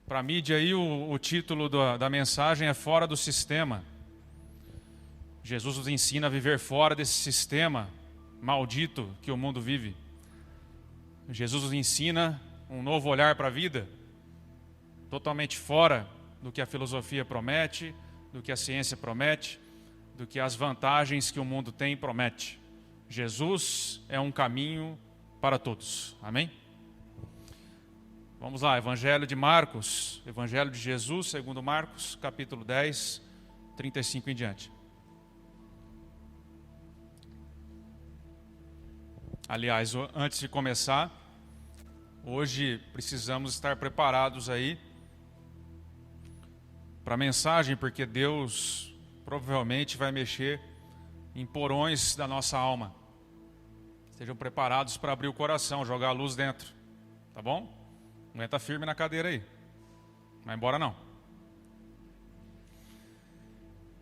Para a mídia aí o título da mensagem é Fora do Sistema. Jesus nos ensina a viver fora desse sistema maldito que o mundo vive. Jesus nos ensina um novo olhar para a vida, totalmente fora do que a filosofia promete, do que a ciência promete, do que as vantagens que o mundo tem promete. Jesus é um caminho para todos. Amém? Vamos lá, Evangelho de Marcos, Evangelho de Jesus, segundo Marcos, capítulo 10, 35 em diante. Aliás, antes de começar, hoje precisamos estar preparados aí para a mensagem, porque Deus provavelmente vai mexer em porões da nossa alma. Estejam preparados para abrir o coração, jogar a luz dentro, tá bom? Aguenta firme na cadeira aí. Não vai embora não.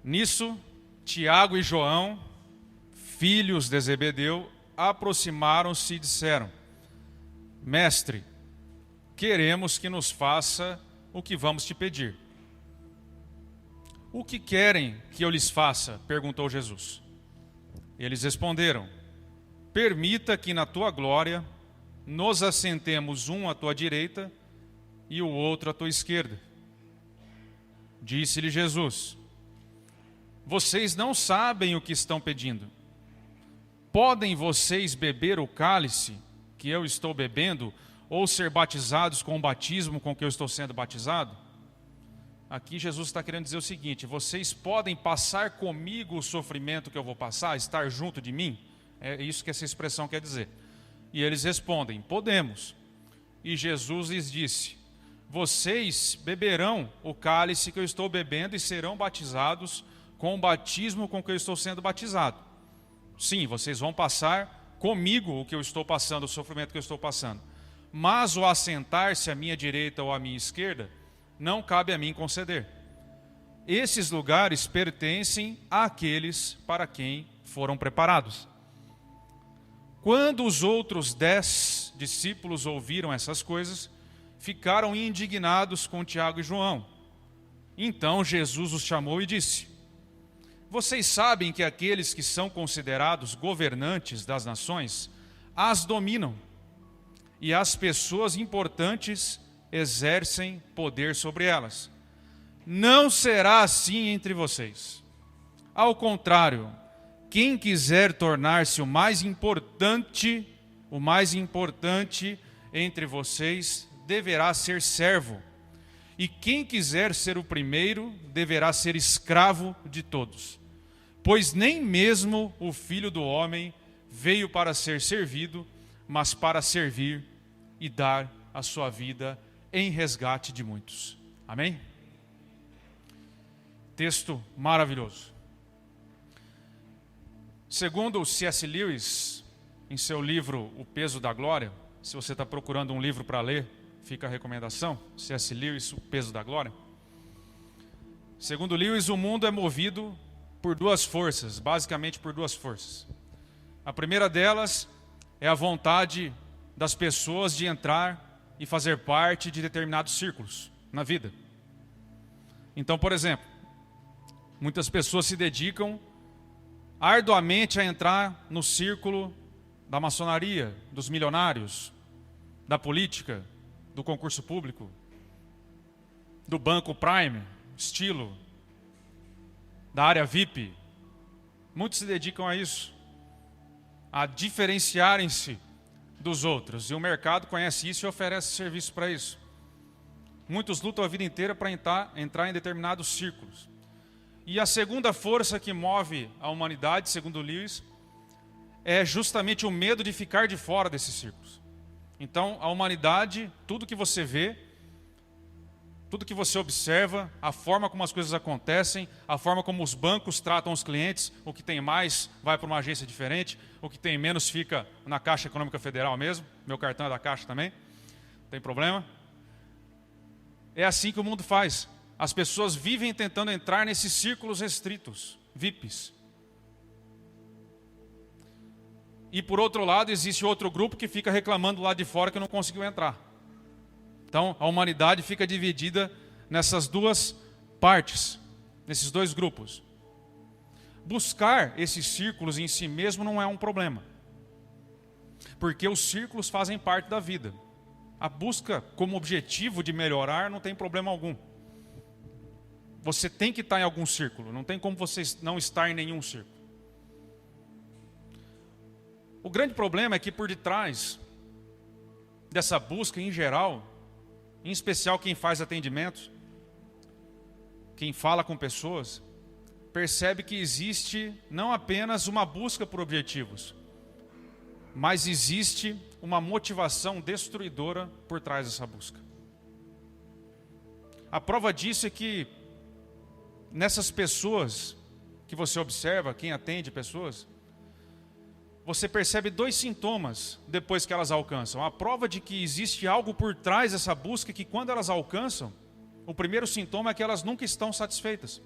Nisso, Tiago e João, filhos de Zebedeu, aproximaram-se e disseram: Mestre, queremos que nos faça o que vamos te pedir. O que querem que eu lhes faça? Perguntou Jesus. Eles responderam: Permita que na tua glória nos assentemos um à tua direita e o outro à tua esquerda. Disse-lhe Jesus: Vocês não sabem o que estão pedindo. Podem vocês beber o cálice que eu estou bebendo, ou ser batizados com o batismo com que eu estou sendo batizado? Aqui Jesus está querendo dizer o seguinte: vocês podem passar comigo o sofrimento que eu vou passar, estar junto de mim? É isso que essa expressão quer dizer. E eles respondem: podemos. E Jesus lhes disse: vocês beberão o cálice que eu estou bebendo e serão batizados com o batismo com que eu estou sendo batizado. Sim, vocês vão passar comigo o que eu estou passando, o sofrimento que eu estou passando. Mas o assentar-se à minha direita ou à minha esquerda, não cabe a mim conceder. Esses lugares pertencem àqueles para quem foram preparados. Quando os outros 10 discípulos ouviram essas coisas, ficaram indignados com Tiago e João. Então Jesus os chamou e disse: Vocês sabem que aqueles que são considerados governantes das nações as dominam, e as pessoas importantes exercem poder sobre elas. Não será assim entre vocês. Ao contrário, quem quiser tornar-se o mais importante entre vocês deverá ser servo. E quem quiser ser o primeiro deverá ser escravo de todos. Pois nem mesmo o Filho do Homem veio para ser servido, mas para servir e dar a sua vida em resgate de muitos. Amém? Texto maravilhoso. Segundo C.S. Lewis, em seu livro O Peso da Glória, se você está procurando um livro para ler, fica a recomendação, C.S. Lewis, O Peso da Glória. Segundo Lewis, o mundo é movido por duas forças, basicamente por duas forças. A primeira delas é a vontade das pessoas de entrar e fazer parte de determinados círculos na vida. Então, por exemplo, muitas pessoas se dedicam arduamente a entrar no círculo da maçonaria, dos milionários, da política, do concurso público, do banco Prime, estilo, da área VIP. Muitos se dedicam a isso, a diferenciarem-se dos outros. E o mercado conhece isso e oferece serviço para isso. Muitos lutam a vida inteira para entrar em determinados círculos. E a segunda força que move a humanidade, segundo Lewis, é justamente o medo de ficar de fora desses círculos. Então, a humanidade, tudo que você vê, tudo que você observa, a forma como as coisas acontecem, a forma como os bancos tratam os clientes, o que tem mais vai para uma agência diferente, o que tem menos fica na Caixa Econômica Federal mesmo, meu cartão é da Caixa também, não tem problema. É assim que o mundo faz. As pessoas vivem tentando entrar nesses círculos restritos, VIPs. E por outro lado, existe outro grupo que fica reclamando lá de fora que não conseguiu entrar. Então, a humanidade fica dividida nessas duas partes, nesses dois grupos. Buscar esses círculos em si mesmo não é um problema, porque os círculos fazem parte da vida. A busca como objetivo de melhorar não tem problema algum. Você tem que estar em algum círculo, não tem como você não estar em nenhum círculo. O grande problema é que por detrás dessa busca em geral, em especial quem faz atendimentos, quem fala com pessoas, percebe que existe não apenas uma busca por objetivos, mas existe uma motivação destruidora por trás dessa busca. A prova disso é que nessas pessoas que você observa, quem atende pessoas, você percebe dois sintomas depois que elas alcançam. A prova de que existe algo por trás dessa busca, que quando elas alcançam, o primeiro sintoma é que elas nunca estão satisfeitas.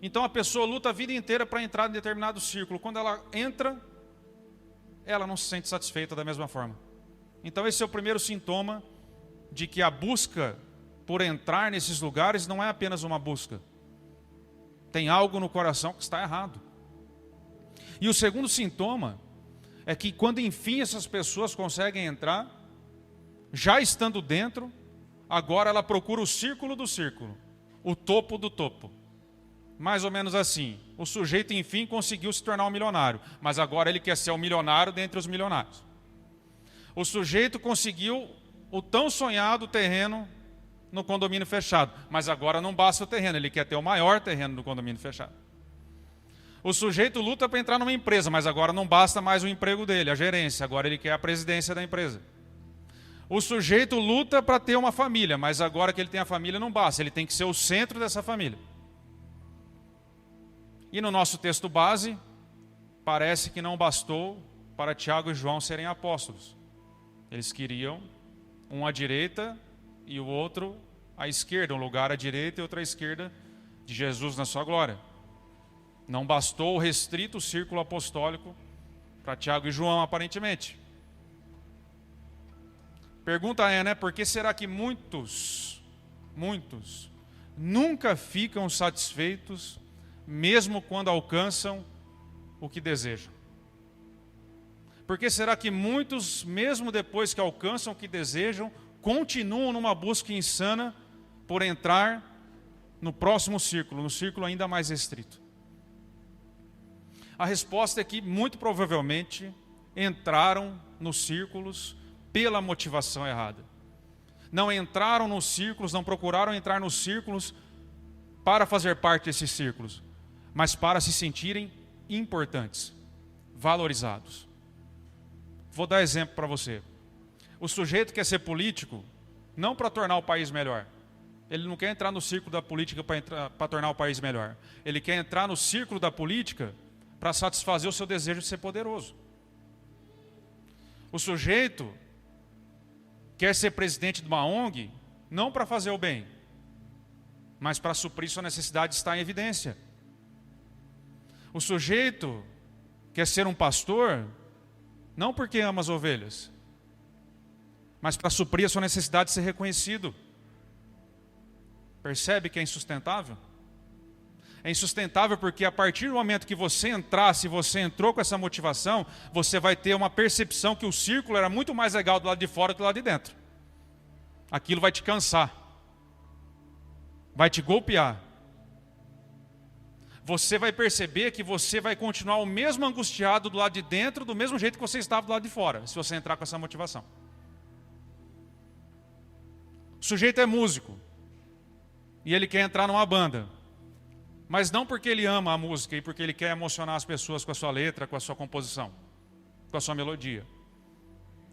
Então a pessoa luta a vida inteira para entrar em determinado círculo. Quando ela entra, ela não se sente satisfeita da mesma forma. Então esse é o primeiro sintoma de que a busca por entrar nesses lugares não é apenas uma busca. Tem algo no coração que está errado. E o segundo sintoma é que quando enfim essas pessoas conseguem entrar, já estando dentro, agora ela procura o círculo do círculo, o topo do topo. Mais ou menos assim, o sujeito enfim conseguiu se tornar um milionário, mas agora ele quer ser o milionário dentre os milionários. O sujeito conseguiu o tão sonhado terreno no condomínio fechado, mas agora não basta o terreno, ele quer ter o maior terreno no condomínio fechado. O sujeito luta para entrar numa empresa, mas agora não basta mais o emprego dele, a gerência, agora ele quer a presidência da empresa. O sujeito luta para ter uma família, mas agora que ele tem a família não basta, ele tem que ser o centro dessa família. E no nosso texto base, parece que não bastou para Tiago e João serem apóstolos. Eles queriam um à direita e o outro à esquerda, um lugar à direita e outro à esquerda de Jesus na sua glória. Não bastou o restrito círculo apostólico para Tiago e João, aparentemente. Pergunta é, né? Por que será que muitos nunca ficam satisfeitos, mesmo quando alcançam o que desejam? Por que será que muitos, mesmo depois que alcançam o que desejam, continuam numa busca insana por entrar no próximo círculo, no círculo ainda mais restrito? A resposta é que, muito provavelmente, entraram nos círculos pela motivação errada. Não entraram nos círculos, não procuraram entrar nos círculos para fazer parte desses círculos, mas para se sentirem importantes, valorizados. Vou dar exemplo para você. O sujeito quer ser político não para tornar o país melhor. Ele não quer entrar no círculo da política para tornar o país melhor. Ele quer entrar no círculo da política para satisfazer o seu desejo de ser poderoso. O sujeito quer ser presidente de uma ONG não para fazer o bem, mas para suprir sua necessidade de estar em evidência. O sujeito quer ser um pastor não porque ama as ovelhas, mas para suprir a sua necessidade de ser reconhecido. Percebe que é insustentável? É insustentável porque a partir do momento que você entrar, se você entrou com essa motivação, você vai ter uma percepção que o círculo era muito mais legal do lado de fora que do lado de dentro. Aquilo vai te cansar, vai te golpear. Você vai perceber que você vai continuar o mesmo angustiado do lado de dentro, do mesmo jeito que você estava do lado de fora, se você entrar com essa motivação. O sujeito é músico e ele quer entrar numa banda, mas não porque ele ama a música e porque ele quer emocionar as pessoas com a sua letra, com a sua composição, com a sua melodia.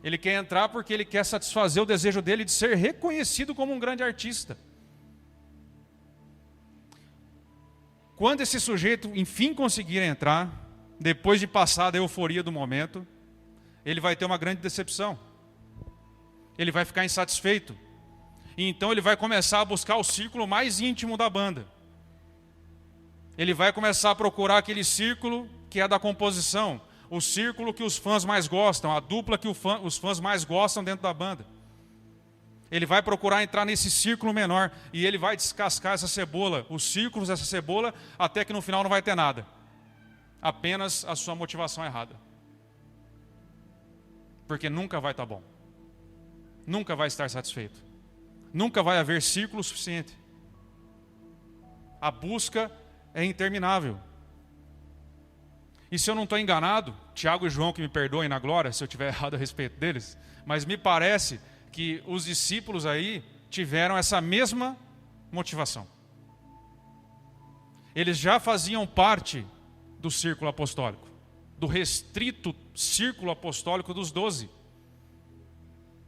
Ele quer entrar porque ele quer satisfazer o desejo dele de ser reconhecido como um grande artista. Quando esse sujeito enfim conseguir entrar, depois de passar da euforia do momento, ele vai ter uma grande decepção. Ele vai ficar insatisfeito. E então ele vai começar a buscar o círculo mais íntimo da banda. Ele vai começar a procurar aquele círculo que é da composição, o círculo que os fãs mais gostam, a dupla que os fãs mais gostam dentro da banda. Ele vai procurar entrar nesse círculo menor e ele vai descascar essa cebola, os círculos dessa cebola, até que no final não vai ter nada. Apenas a sua motivação errada. Porque nunca vai estar bom. Nunca vai estar satisfeito. Nunca vai haver círculo suficiente. A busca é interminável. E se eu não estou enganado, Tiago e João que me perdoem na glória, se eu estiver errado a respeito deles, mas me parece que os discípulos aí tiveram essa mesma motivação. Eles já faziam parte do círculo apostólico, do restrito círculo apostólico dos 12,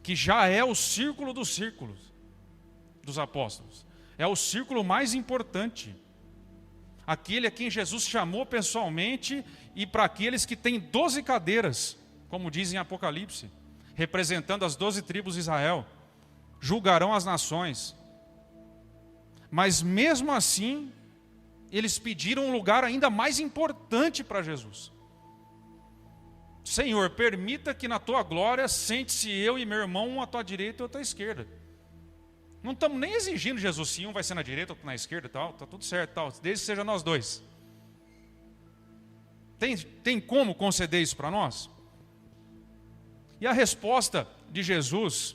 que já é o círculo dos círculos dos apóstolos. É o círculo mais importante. Aquele a quem Jesus chamou pessoalmente e para aqueles que têm 12 cadeiras, como diz em Apocalipse, representando as 12 tribos de Israel, julgarão as nações. Mas mesmo assim, eles pediram um lugar ainda mais importante para Jesus. Senhor, permita que na tua glória sente-se eu e meu irmão, um à tua direita e outro à esquerda. Não estamos nem exigindo Jesus, sim, um vai ser na direita, outro na esquerda e tal, está tudo certo, tal, desde que seja nós dois. Tem como conceder isso para nós? E a resposta de Jesus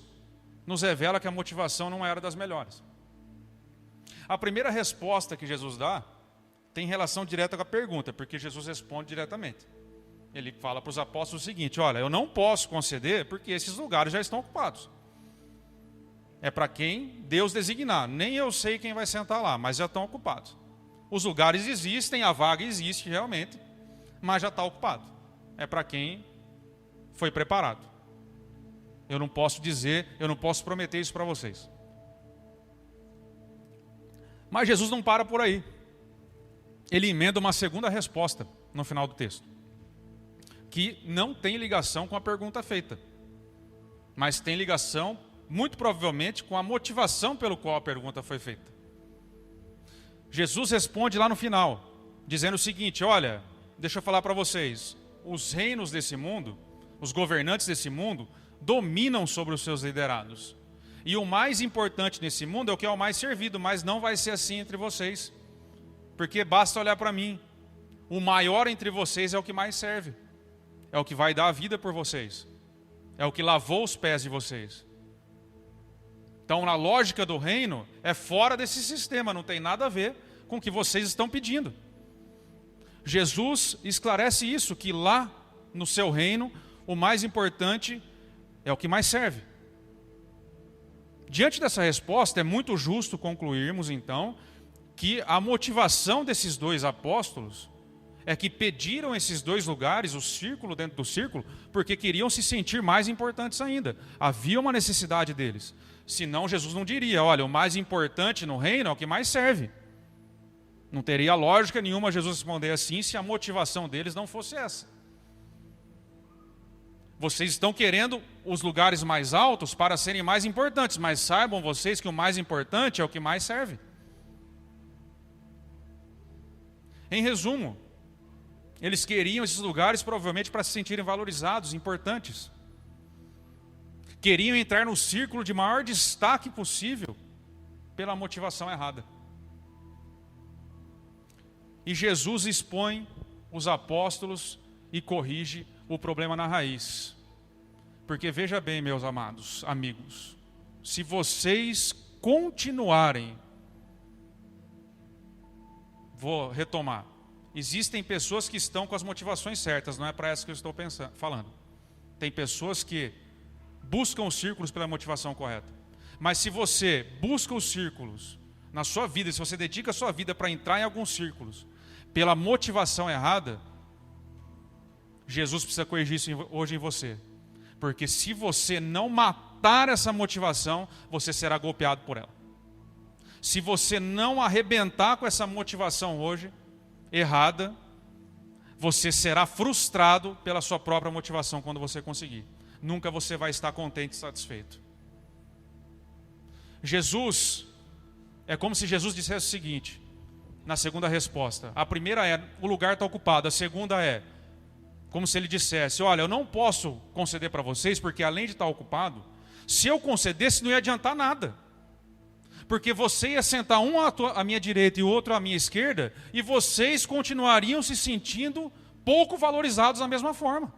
nos revela que a motivação não era das melhores. A primeira resposta que Jesus dá tem relação direta com a pergunta, porque Jesus responde diretamente. Ele fala para os apóstolos o seguinte: olha, eu não posso conceder porque esses lugares já estão ocupados. É para quem Deus designar. Nem eu sei quem vai sentar lá, mas já estão ocupados. Os lugares existem, a vaga existe realmente, mas já está ocupado. É para quem foi preparado. Eu não posso dizer, eu não posso prometer isso para vocês. Mas Jesus não para por aí. Ele emenda uma segunda resposta no final do texto, que não tem ligação com a pergunta feita, mas tem ligação, muito provavelmente, com a motivação pelo qual a pergunta foi feita. Jesus responde lá no final, dizendo o seguinte: olha, deixa eu falar para vocês, os reinos desse mundo, os governantes desse mundo, dominam sobre os seus liderados. E o mais importante nesse mundo é o que é o mais servido, mas não vai ser assim entre vocês. Porque basta olhar para mim. O maior entre vocês é o que mais serve. É o que vai dar a vida por vocês. É o que lavou os pés de vocês. Então, na lógica do reino, é fora desse sistema, não tem nada a ver com o que vocês estão pedindo. Jesus esclarece isso, que lá no seu reino, o mais importante é o que mais serve. Diante dessa resposta, é muito justo concluirmos, então, que a motivação desses dois apóstolos é que pediram esses dois lugares, o círculo dentro do círculo, porque queriam se sentir mais importantes ainda. Havia uma necessidade deles. Senão Jesus não diria: olha, o mais importante no reino é o que mais serve. Não teria lógica nenhuma Jesus responder assim se a motivação deles não fosse essa. Vocês estão querendo os lugares mais altos para serem mais importantes, mas saibam vocês que o mais importante é o que mais serve. Em resumo, eles queriam esses lugares provavelmente para se sentirem valorizados, importantes. Queriam entrar no círculo de maior destaque possível pela motivação errada. E Jesus expõe os apóstolos e corrige o problema na raiz. Porque veja bem, meus amados amigos, se vocês continuarem, vou retomar, existem pessoas que estão com as motivações certas, não é para essa que eu estou falando. Tem pessoas que buscam os círculos pela motivação correta. Mas se você busca os círculos na sua vida, se você dedica a sua vida para entrar em alguns círculos pela motivação errada, Jesus precisa corrigir isso hoje em você. Porque se você não matar essa motivação, você será golpeado por ela. Se você não arrebentar com essa motivação hoje, errada, você será frustrado pela sua própria motivação quando você conseguir. Nunca você vai estar contente e satisfeito. Jesus, é como se Jesus dissesse o seguinte, na segunda resposta. A primeira é: o lugar está ocupado. A segunda é como se ele dissesse: olha, eu não posso conceder para vocês, porque além de estar ocupado, Se eu concedesse, não ia adiantar nada. Porque você ia sentar um à minha direita e o outro à minha esquerda, e vocês continuariam se sentindo pouco valorizados da mesma forma.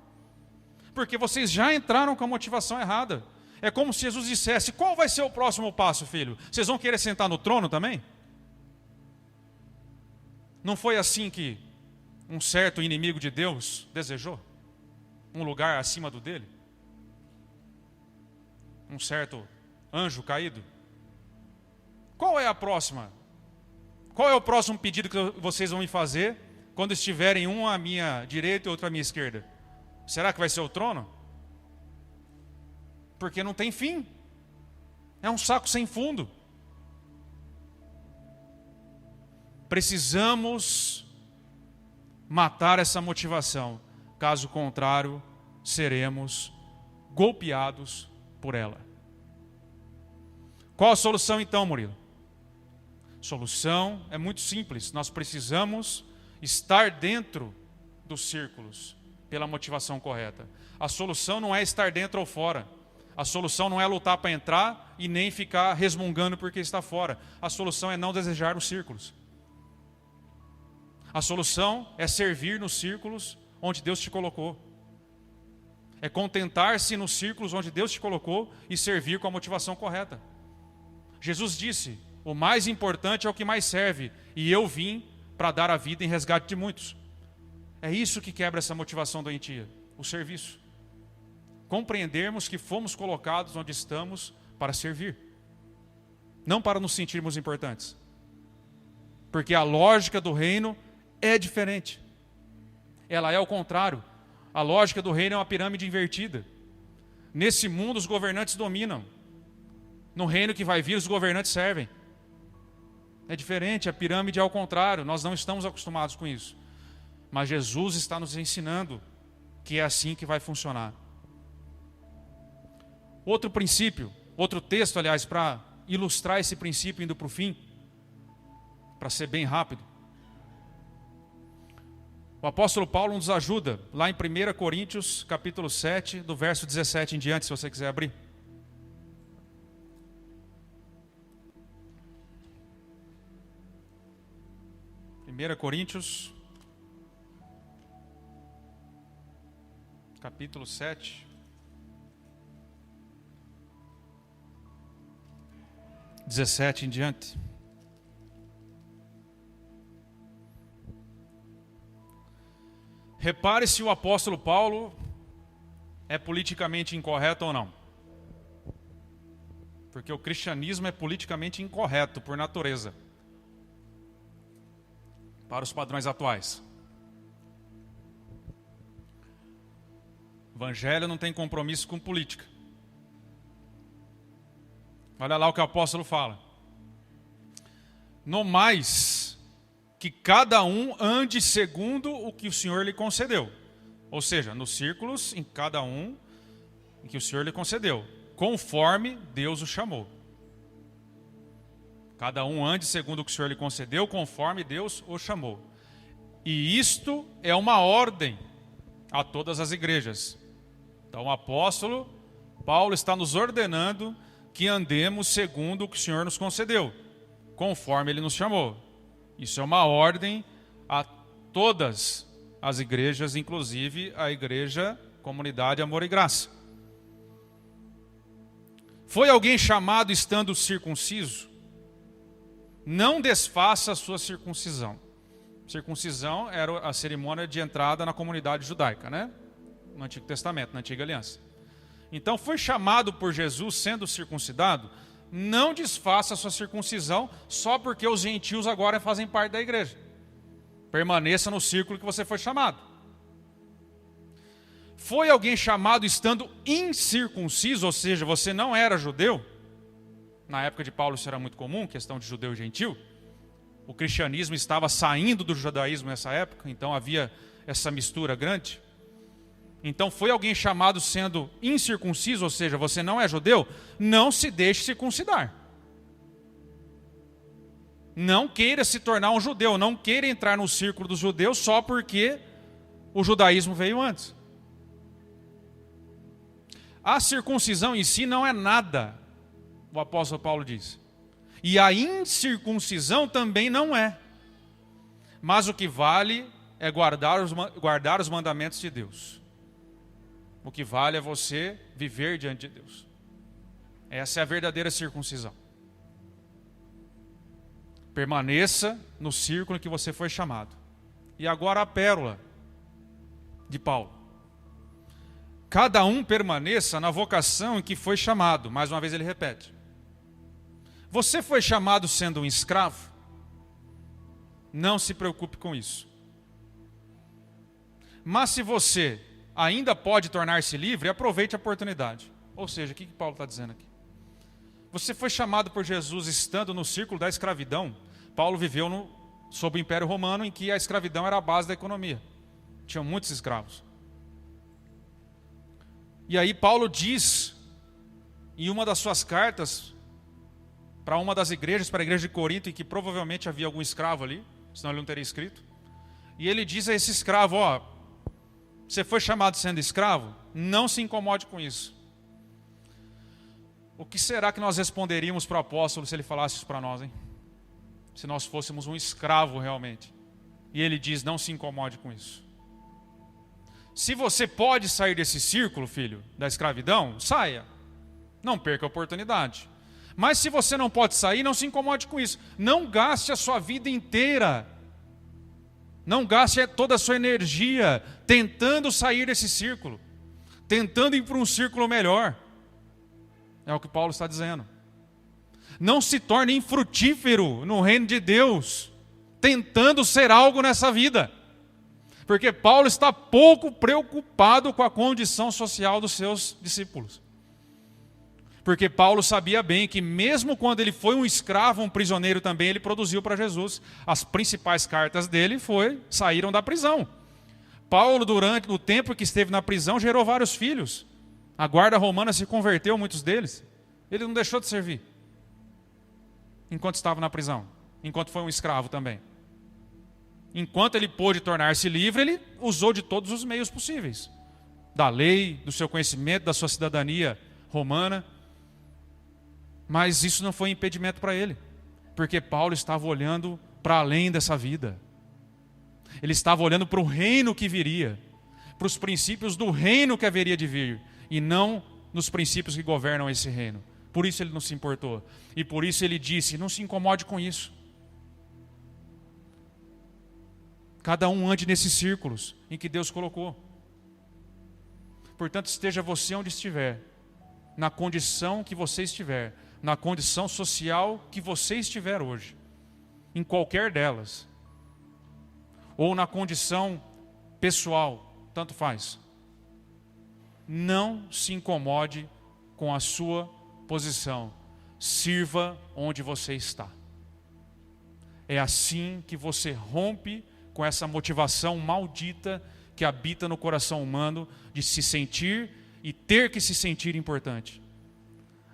Porque vocês já entraram com a motivação errada. É como se Jesus dissesse: qual vai ser o próximo passo, filho? Vocês vão querer sentar no trono também? Não foi assim que um certo inimigo de Deus desejou? Um lugar acima do dele? Um certo anjo caído? Qual é a próxima? Qual é o próximo pedido que vocês vão me fazer quando estiverem um à minha direita e outro à minha esquerda? Será que vai ser o trono? Porque não tem fim. É um saco sem fundo. Precisamos matar essa motivação. Caso contrário, seremos golpeados por ela. Qual a solução então, Murilo? Solução é muito simples. Nós precisamos estar dentro dos círculos pela motivação correta. A solução não é estar dentro ou fora. A solução não é lutar para entrar e nem ficar resmungando porque está fora. A solução é não desejar os círculos. A solução é servir nos círculos onde Deus te colocou. É contentar-se nos círculos onde Deus te colocou e servir com a motivação correta. Jesus disse: o mais importante é o que mais serve, e eu vim para dar a vida em resgate de muitos. É isso que quebra essa motivação doentia, o serviço. Compreendermos que fomos colocados onde estamos para servir, não para nos sentirmos importantes. Porque a lógica do reino é diferente. Ela é ao contrário. A lógica do reino é uma pirâmide invertida. Nesse mundo os governantes dominam. No reino que vai vir os governantes servem. É diferente, a pirâmide é ao contrário. Nós não estamos acostumados com isso. Mas Jesus está nos ensinando que é assim que vai funcionar. Outro princípio, outro texto, aliás, para ilustrar esse princípio indo para o fim, para ser bem rápido. O apóstolo Paulo nos ajuda lá em 1 Coríntios, capítulo 7, do verso 17 em diante, se você quiser abrir. 1 Coríntios, capítulo 7, 17 em diante. Repare se o apóstolo Paulo é politicamente incorreto ou não. Porque o cristianismo é politicamente incorreto por natureza, para os padrões atuais. O evangelho não tem compromisso com política. Olha lá o que o apóstolo fala. No mais, que cada um ande segundo o que o Senhor lhe concedeu. Ou seja, nos círculos, em cada um em que o Senhor lhe concedeu, conforme Deus o chamou. Cada um ande segundo o que o Senhor lhe concedeu, conforme Deus o chamou. E isto é uma ordem a todas as igrejas. Então o apóstolo Paulo está nos ordenando que andemos segundo o que o Senhor nos concedeu, conforme Ele nos chamou. Isso é uma ordem a todas as igrejas, inclusive a igreja Comunidade Amor e Graça. Foi alguém chamado estando circunciso? Não desfaça a sua circuncisão. Circuncisão era a cerimônia de entrada na comunidade judaica, né? No Antigo Testamento, na Antiga Aliança. Então foi chamado por Jesus sendo circuncidado? Não desfaça a sua circuncisão só porque os gentios agora fazem parte da igreja. Permaneça no círculo que você foi chamado. Foi alguém chamado estando incircunciso, ou seja, você não era judeu? Na época de Paulo isso era muito comum, questão de judeu e gentil. O cristianismo estava saindo do judaísmo nessa época, então havia essa mistura grande. Então foi alguém chamado sendo incircunciso, ou seja, você não é judeu? Não se deixe circuncidar. Não queira se tornar um judeu, não queira entrar no círculo dos judeus só porque o judaísmo veio antes. A circuncisão em si não é nada, o apóstolo Paulo diz. E a incircuncisão também não é. Mas o que vale é guardar os mandamentos de Deus. O que vale é você viver diante de Deus. Essa é a verdadeira circuncisão. Permaneça no círculo em que você foi chamado. E agora a pérola de Paulo. Cada um permaneça na vocação em que foi chamado. Mais uma vez ele repete. Você foi chamado sendo um escravo? Não se preocupe com isso. Mas se você ainda pode tornar-se livre, aproveite a oportunidade. Ou seja, o que Paulo está dizendo aqui? Você foi chamado por Jesus estando no círculo da escravidão. Paulo viveu sob o Império Romano, em que a escravidão era a base da economia. Tinham muitos escravos. E aí Paulo diz, em uma das suas cartas, para uma das igrejas, para a igreja de Corinto, em que provavelmente havia algum escravo ali, senão ele não teria escrito. E ele diz a esse escravo, ó, você foi chamado sendo escravo? Não se incomode com isso. O que será que nós responderíamos para o apóstolo se ele falasse isso para nós, hein? Se nós fôssemos um escravo realmente. E ele diz, não se incomode com isso. Se você pode sair desse círculo, filho, da escravidão, saia. Não perca a oportunidade. Mas se você não pode sair, não se incomode com isso. Não gaste a sua vida inteira. Não gaste toda a sua energia tentando sair desse círculo. Tentando ir para um círculo melhor. É o que Paulo está dizendo. Não se torne infrutífero no reino de Deus, tentando ser algo nessa vida. Porque Paulo está pouco preocupado com a condição social dos seus discípulos. Porque Paulo sabia bem que mesmo quando ele foi um escravo, um prisioneiro também, ele produziu para Jesus. As principais cartas dele saíram da prisão. Paulo, durante o tempo que esteve na prisão, gerou vários filhos. A guarda romana se converteu, muitos deles. Ele não deixou de servir. Enquanto estava na prisão. Enquanto foi um escravo também. Enquanto ele pôde tornar-se livre, ele usou de todos os meios possíveis. Da lei, do seu conhecimento, da sua cidadania romana. Mas isso não foi impedimento para ele. Porque Paulo estava olhando para além dessa vida. Ele estava olhando para o reino que viria. Para os princípios do reino que haveria de vir. E não nos princípios que governam esse reino. Por isso ele não se importou. E por isso ele disse, não se incomode com isso. Cada um ande nesses círculos em que Deus colocou. Portanto, esteja você onde estiver, na condição que você estiver, na condição social que você estiver hoje, em qualquer delas, ou na condição pessoal, tanto faz. Não se incomode com a sua posição. Sirva onde você está. É assim que você rompe com essa motivação maldita que habita no coração humano de se sentir e ter que se sentir importante.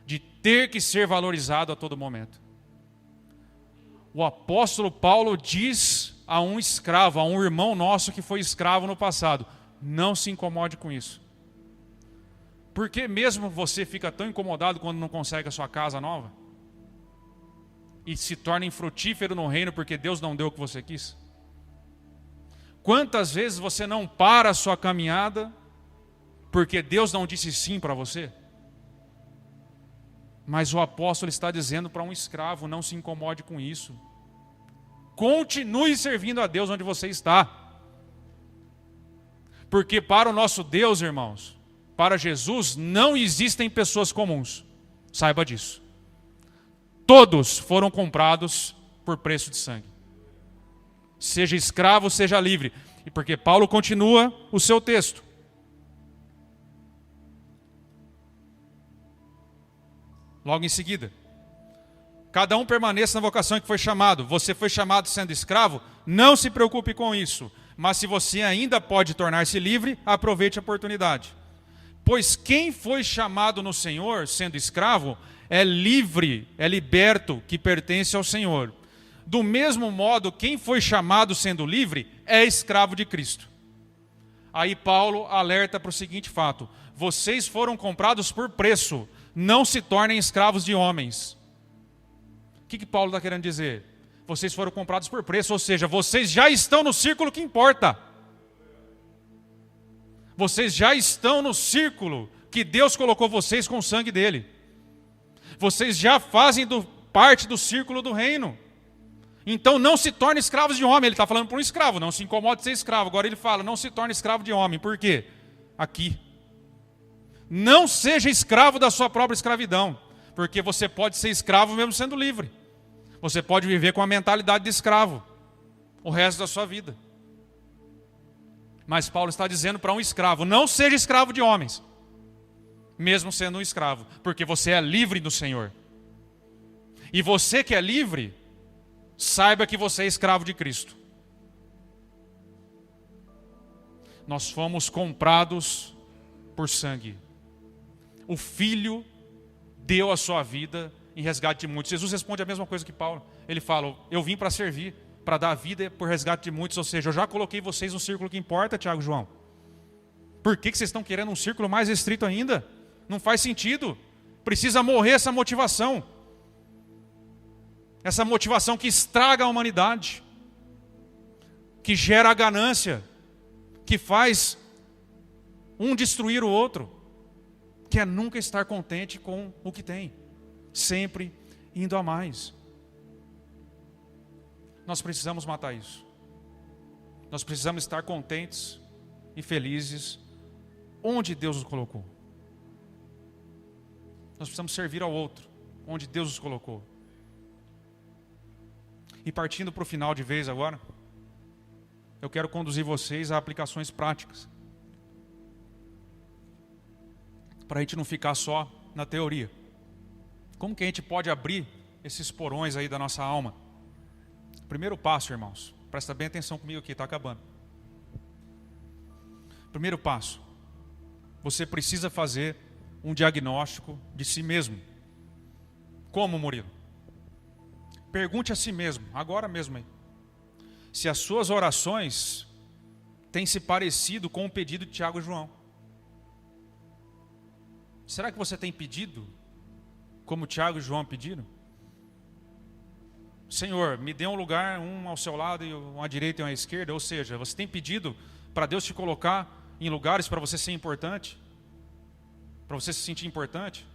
De ter que ser valorizado a todo momento. O apóstolo Paulo diz a um escravo, a um irmão nosso que foi escravo no passado, não se incomode com isso. Porque mesmo você fica tão incomodado quando não consegue a sua casa nova? E se torna infrutífero no reino porque Deus não deu o que você quis? Quantas vezes você não para a sua caminhada porque Deus não disse sim para você? Mas o apóstolo está dizendo para um escravo, não se incomode com isso. Continue servindo a Deus onde você está. Porque para o nosso Deus, irmãos, para Jesus, não existem pessoas comuns. Saiba disso. Todos foram comprados por preço de sangue. Seja escravo, seja livre. E porque Paulo continua o seu texto. Logo em seguida. Cada um permaneça na vocação que foi chamado. Você foi chamado sendo escravo? Não se preocupe com isso. Mas se você ainda pode tornar-se livre, aproveite a oportunidade. Pois quem foi chamado no Senhor, sendo escravo, é livre, é liberto, que pertence ao Senhor. Do mesmo modo, quem foi chamado sendo livre, é escravo de Cristo. Aí Paulo alerta para o seguinte fato: vocês foram comprados por preço, não se tornem escravos de homens. O que Paulo está querendo dizer? Vocês foram comprados por preço, ou seja, vocês já estão no círculo que importa. Vocês já estão no círculo que Deus colocou vocês com o sangue dele. Vocês já fazem parte do círculo do reino. Então não se torne escravos de homem. Ele está falando para um escravo, não se incomode de ser escravo. Agora ele fala, não se torne escravo de homem. Por quê? Aqui. Não seja escravo da sua própria escravidão. Porque você pode ser escravo mesmo sendo livre. Você pode viver com a mentalidade de escravo o resto da sua vida. Mas Paulo está dizendo para um escravo, não seja escravo de homens, mesmo sendo um escravo, porque você é livre do Senhor. E você que é livre, saiba que você é escravo de Cristo. Nós fomos comprados por sangue. O Filho deu a sua vida em resgate de muitos. Jesus responde a mesma coisa que Paulo. Ele fala, eu vim para servir, para dar a vida por resgate de muitos. Ou seja, eu já coloquei vocês no círculo que importa, Tiago e João. Por que vocês estão querendo um círculo mais restrito ainda? Não faz sentido. Precisa morrer essa motivação. Essa motivação que estraga a humanidade. Que gera a ganância. Que faz um destruir o outro. Que é nunca estar contente com o que tem. Sempre indo a mais. Nós precisamos matar isso. Nós precisamos estar contentes e felizes onde Deus nos colocou. Nós precisamos servir ao outro onde Deus nos colocou. E partindo para o final de vez agora, eu quero conduzir vocês a aplicações práticas. Para a gente não ficar só na teoria. Como que a gente pode abrir esses porões aí da nossa alma? Primeiro passo, irmãos. Presta bem atenção comigo aqui, está acabando. Primeiro passo. Você precisa fazer um diagnóstico de si mesmo. Como, Murilo? Pergunte a si mesmo, agora mesmo aí. Se as suas orações têm se parecido com o pedido de Tiago e João. Será que você tem pedido como Tiago e João pediram? Senhor, me dê um lugar, um ao seu lado, e um à direita e um à esquerda. Ou seja, você tem pedido para Deus te colocar em lugares para você ser importante? Para você se sentir importante?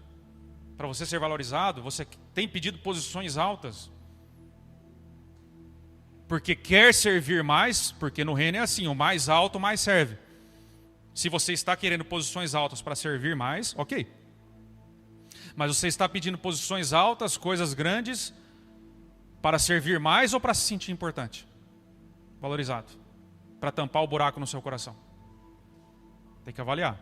Para você ser valorizado? Você tem pedido posições altas? Porque quer servir mais, porque no reino é assim, o mais alto mais serve. Se você está querendo posições altas para servir mais, ok. Mas você está pedindo posições altas, coisas grandes, para servir mais ou para se sentir importante? Valorizado. Para tampar o buraco no seu coração. Tem que avaliar.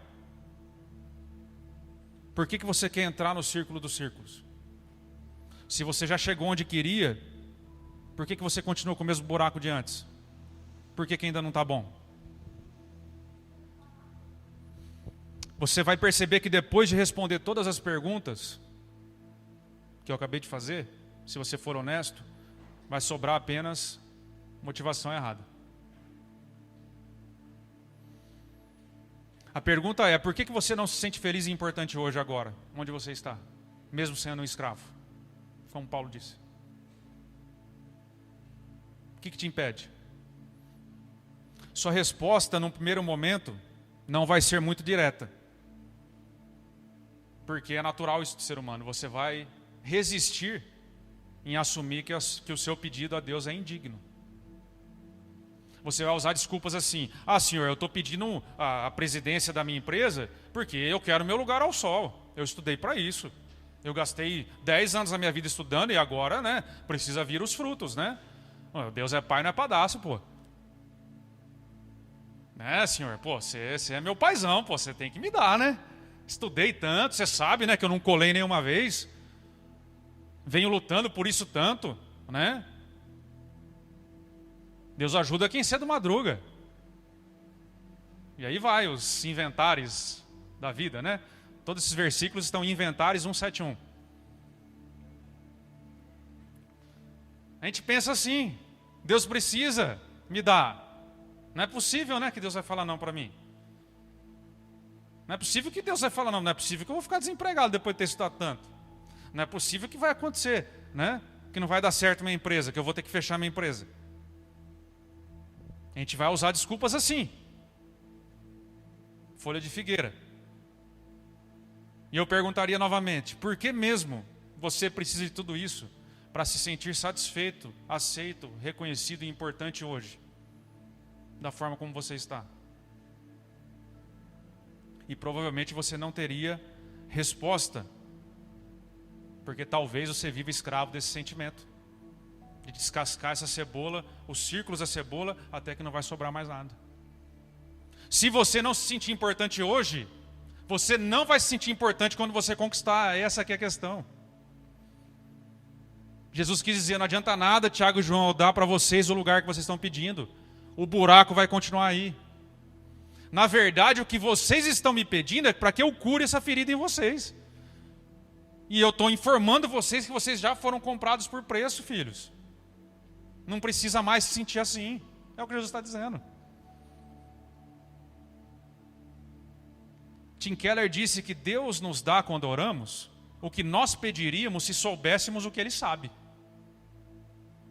Por que você quer entrar no círculo dos círculos? Se você já chegou onde queria, por que você continua com o mesmo buraco de antes? Por que ainda não está bom? Você vai perceber que depois de responder todas as perguntas que eu acabei de fazer, se você for honesto, vai sobrar apenas motivação errada. A pergunta é, por que você não se sente feliz e importante hoje, agora, onde você está? Mesmo sendo um escravo, como Paulo disse. O que te impede? Sua resposta, num primeiro momento, não vai ser muito direta. Porque é natural isso do ser humano. Você vai resistir em assumir que o seu pedido a Deus é indigno. Você vai usar desculpas assim, senhor, eu estou pedindo a presidência da minha empresa porque eu quero meu lugar ao sol. Eu estudei para isso. Eu gastei 10 anos da minha vida estudando e agora, né, precisa vir os frutos, né? Deus é pai, não é pedaço, pô. Né, senhor? Pô, você é meu paizão, pô, você tem que me dar, né? Estudei tanto, você sabe, né, que eu não colei nenhuma vez. Venho lutando por isso tanto, né? Deus ajuda quem cedo madruga. E aí vai os inventares da vida, né? Todos esses versículos estão em Inventares 1:7-1. A gente pensa assim, Deus precisa me dar. Não é possível, né, que Deus vai falar não para mim. Não é possível que Deus vai falar, não é possível que eu vou ficar desempregado depois de ter estudado tanto. Não é possível que vai acontecer, né? Que não vai dar certo minha empresa, que eu vou ter que fechar minha empresa. A gente vai usar desculpas assim. Folha de figueira. E eu perguntaria novamente, por que mesmo você precisa de tudo isso para se sentir satisfeito, aceito, reconhecido e importante hoje? Da forma como você está. E provavelmente você não teria resposta, porque talvez você viva escravo desse sentimento, de descascar essa cebola, os círculos da cebola, até que não vai sobrar mais nada. Se você não se sentir importante hoje, você não vai se sentir importante quando você conquistar. Essa aqui é a questão. Jesus quis dizer, não adianta nada, Tiago e João, eu dar para vocês o lugar que vocês estão pedindo. O buraco vai continuar aí. Na verdade, o que vocês estão me pedindo é para que eu cure essa ferida em vocês. E eu estou informando vocês que vocês já foram comprados por preço, filhos. Não precisa mais se sentir assim. É o que Jesus está dizendo. Tim Keller disse que Deus nos dá, quando oramos, o que nós pediríamos se soubéssemos o que Ele sabe.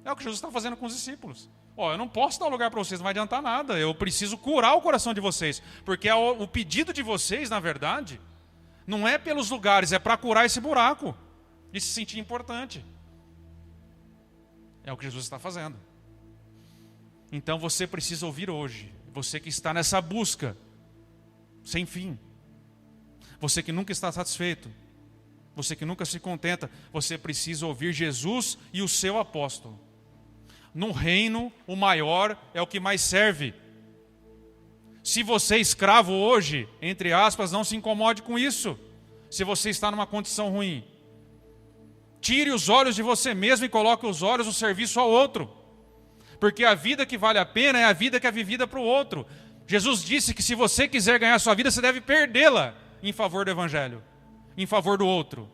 É o que Jesus está fazendo com os discípulos. Eu não posso dar lugar para vocês, não vai adiantar nada. Eu preciso curar o coração de vocês. Porque o pedido de vocês, na verdade, não é pelos lugares, é para curar esse buraco e se sentir importante. É o que Jesus está fazendo. Então você precisa ouvir hoje. Você que está nessa busca sem fim. Você que nunca está satisfeito. Você que nunca se contenta. Você precisa ouvir Jesus e o seu apóstolo. No reino, o maior é o que mais serve. Se você é escravo hoje, entre aspas, não se incomode com isso. Se você está numa condição ruim. Tire os olhos de você mesmo e coloque os olhos no serviço ao outro. Porque a vida que vale a pena é a vida que é vivida para o outro. Jesus disse que se você quiser ganhar a sua vida, você deve perdê-la em favor do evangelho, em favor do outro.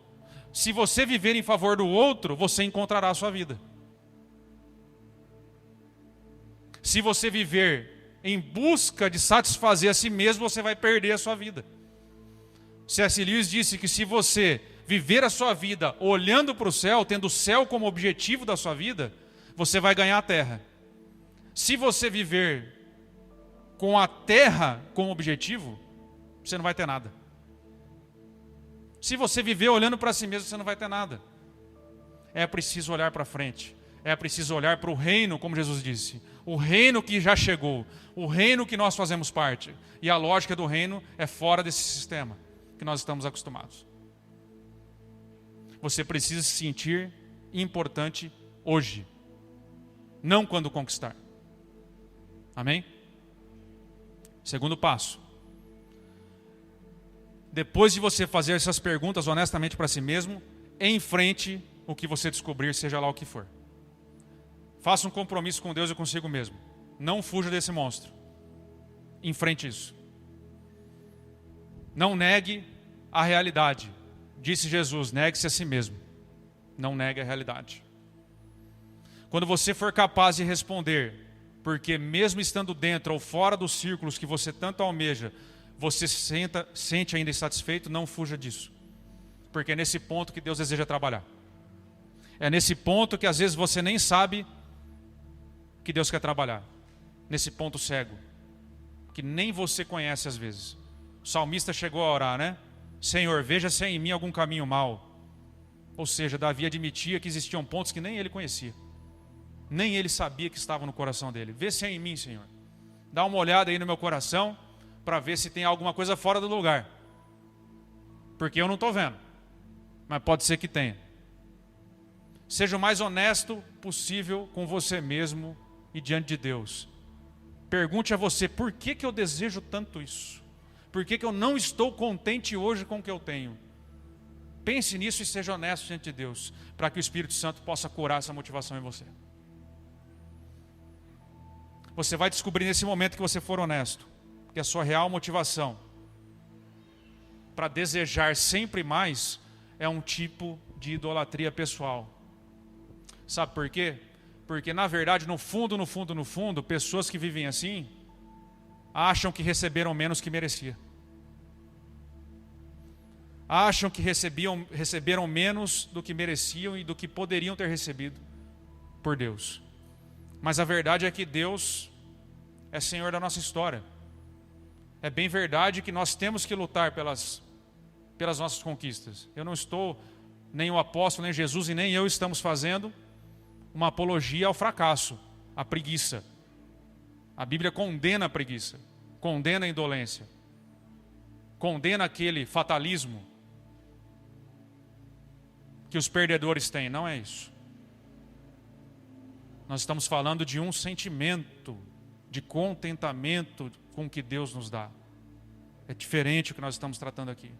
Se você viver em favor do outro, você encontrará a sua vida. Se você viver em busca de satisfazer a si mesmo, você vai perder a sua vida. C.S. Lewis disse que se você viver a sua vida olhando para o céu, tendo o céu como objetivo da sua vida, você vai ganhar a terra. Se você viver com a terra como objetivo, você não vai ter nada. Se você viver olhando para si mesmo, você não vai ter nada. É preciso olhar para frente. É preciso olhar para o reino, como Jesus disse. O reino que já chegou. O reino que nós fazemos parte. E a lógica do reino é fora desse sistema que nós estamos acostumados. Você precisa se sentir importante hoje. Não quando conquistar. Amém? Segundo passo. Depois de você fazer essas perguntas honestamente para si mesmo, enfrente o que você descobrir, seja lá o que for. Faça um compromisso com Deus e consigo mesmo. Não fuja desse monstro. Enfrente isso. Não negue a realidade. Disse Jesus, negue-se a si mesmo. Não negue a realidade. Quando você for capaz de responder, porque mesmo estando dentro ou fora dos círculos que você tanto almeja, você sente ainda insatisfeito, não fuja disso. Porque é nesse ponto que Deus deseja trabalhar. É nesse ponto que às vezes você nem sabe que Deus quer trabalhar. Nesse ponto cego. Que nem você conhece às vezes. O salmista chegou a orar, né? Senhor, veja se há em mim algum caminho mau. Ou seja, Davi admitia que existiam pontos que nem ele conhecia. Nem ele sabia que estavam no coração dele. Vê se há em mim, Senhor. Dá uma olhada aí no meu coração para ver se tem alguma coisa fora do lugar. Porque eu não estou vendo. Mas pode ser que tenha. Seja o mais honesto possível com você mesmo e diante de Deus. Pergunte a você, por que eu desejo tanto isso? Por que eu não estou contente hoje com o que eu tenho? Pense nisso e seja honesto diante de Deus, para que o Espírito Santo possa curar essa motivação em você. Você vai descobrir nesse momento que você for honesto, que a sua real motivação para desejar sempre mais é um tipo de idolatria pessoal. Sabe por quê? Porque na verdade, no fundo, pessoas que vivem assim, acham que receberam menos que merecia. acham que receberam menos do que mereciam e do que poderiam ter recebido por Deus. Mas a verdade é que Deus é Senhor da nossa história. É bem verdade que nós temos que lutar pelas nossas conquistas. Eu não estou, nem o apóstolo, nem Jesus e nem eu estamos fazendo uma apologia ao fracasso, à preguiça. A Bíblia condena a preguiça, condena a indolência, condena aquele fatalismo que os perdedores têm. Não é isso. Nós estamos falando de um sentimento de contentamento com o que Deus nos dá. É diferente o que nós estamos tratando aqui.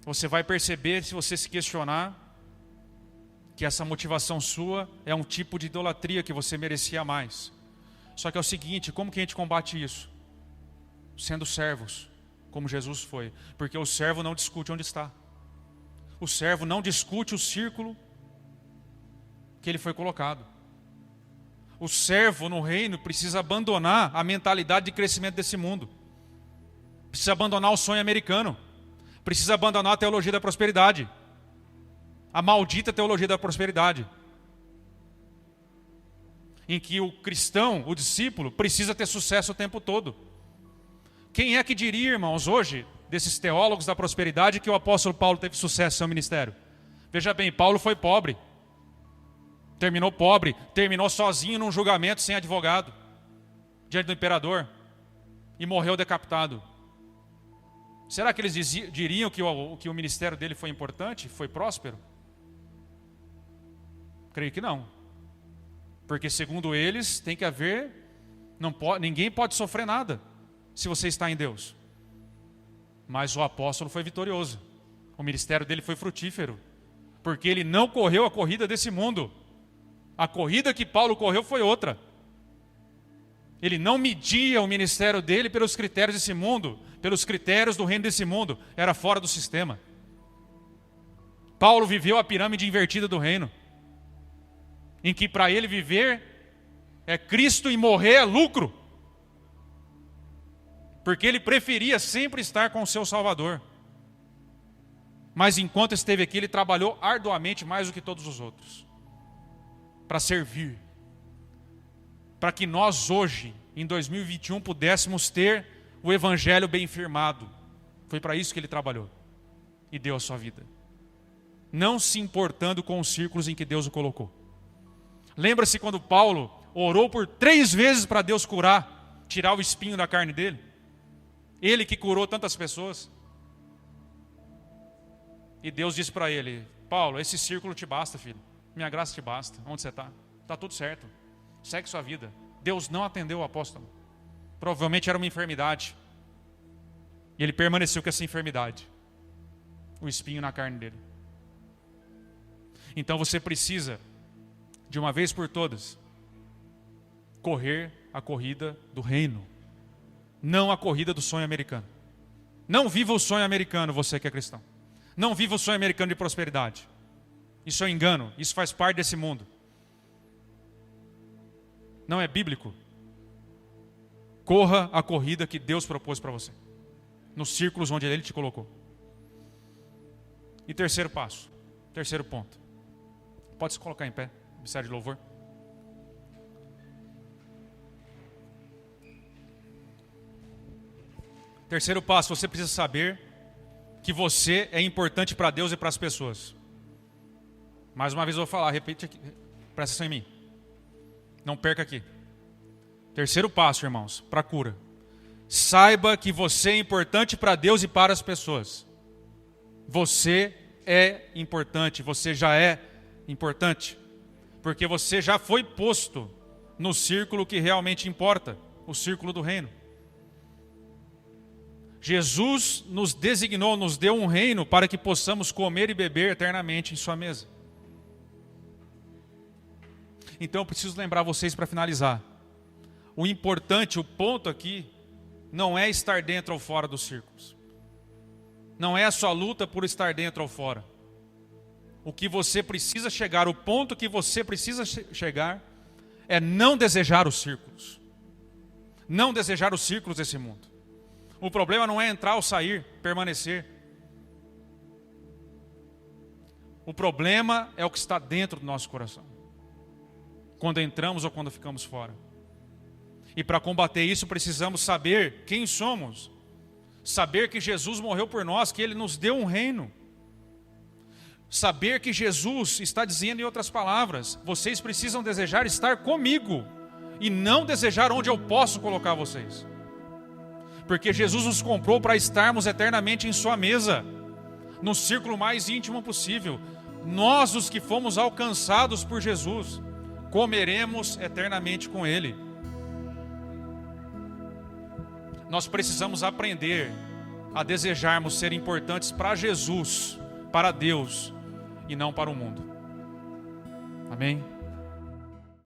Você vai perceber, se você se questionar, que essa motivação sua é um tipo de idolatria que você merecia mais. Só que é o seguinte, como que a gente combate isso? Sendo servos, como Jesus foi. Porque o servo não discute onde está. O servo não discute o círculo que ele foi colocado. O servo no reino precisa abandonar a mentalidade de crescimento desse mundo. Precisa abandonar o sonho americano. Precisa abandonar a teologia da prosperidade. A maldita teologia da prosperidade. Em que o cristão, o discípulo, precisa ter sucesso o tempo todo. Quem é que diria, irmãos, hoje, desses teólogos da prosperidade, que o apóstolo Paulo teve sucesso em seu ministério? Veja bem, Paulo foi pobre. Terminou pobre, terminou sozinho num julgamento sem advogado, diante do imperador, e morreu decapitado. Será que eles diriam que o ministério dele foi importante, foi próspero? Creio que não. Porque segundo eles, tem que haver, ninguém pode sofrer nada, se você está em Deus. Mas o apóstolo foi vitorioso. O ministério dele foi frutífero, porque ele não correu a corrida desse mundo. A corrida que Paulo correu foi outra. Ele não media o ministério dele pelos critérios desse mundo, pelos critérios do reino desse mundo. Era fora do sistema. Paulo viveu a pirâmide invertida do reino, em que para ele viver é Cristo e morrer é lucro. Porque ele preferia sempre estar com o seu Salvador. Mas enquanto esteve aqui, ele trabalhou arduamente mais do que todos os outros. Para servir. Para que nós hoje, em 2021, pudéssemos ter o Evangelho bem firmado. Foi para isso que ele trabalhou. E deu a sua vida. Não se importando com os círculos em que Deus o colocou. Lembra-se quando Paulo orou por 3 vezes para Deus curar, tirar o espinho da carne dele? Ele que curou tantas pessoas. E Deus disse para ele: Paulo, esse círculo te basta, filho. Minha graça te basta. Onde você está? Está tudo certo. Segue sua vida. Deus não atendeu o apóstolo. Provavelmente era uma enfermidade. E ele permaneceu com essa enfermidade. O espinho na carne dele. Então você precisa, de uma vez por todas, correr a corrida do reino. Não a corrida do sonho americano. Não viva o sonho americano, você que é cristão. Não viva o sonho americano de prosperidade. Isso é um engano, isso faz parte desse mundo. Não é bíblico. Corra a corrida que Deus propôs para você, nos círculos onde Ele te colocou. E terceiro passo, terceiro ponto. Pode se colocar em pé, ministério de louvor. Terceiro passo, você precisa saber que você é importante para Deus e para as pessoas. Mais uma vez eu vou falar, repite aqui, presta atenção em mim. Não perca aqui. Terceiro passo, irmãos, para a cura. Saiba que você é importante para Deus e para as pessoas. Você é importante, você já é importante. Porque você já foi posto no círculo que realmente importa, o círculo do reino. Jesus nos designou, nos deu um reino para que possamos comer e beber eternamente em sua mesa. Então eu preciso lembrar vocês para finalizar. O importante, o ponto aqui, não é estar dentro ou fora dos círculos. Não é a sua luta por estar dentro ou fora. O que você precisa chegar, o ponto que você precisa chegar, é não desejar os círculos. Não desejar os círculos desse mundo. O problema não é entrar ou sair, permanecer. O problema é o que está dentro do nosso coração, quando entramos ou quando ficamos fora. E para combater isso precisamos saber quem somos, saber que Jesus morreu por nós, que Ele nos deu um reino. Saber que Jesus está dizendo em outras palavras: vocês precisam desejar estar comigo e não desejar onde eu posso colocar vocês. Porque Jesus nos comprou para estarmos eternamente em sua mesa, no círculo mais íntimo possível. Nós, os que fomos alcançados por Jesus, comeremos eternamente com Ele. Nós precisamos aprender a desejarmos ser importantes para Jesus, para Deus, e não para o mundo. Amém?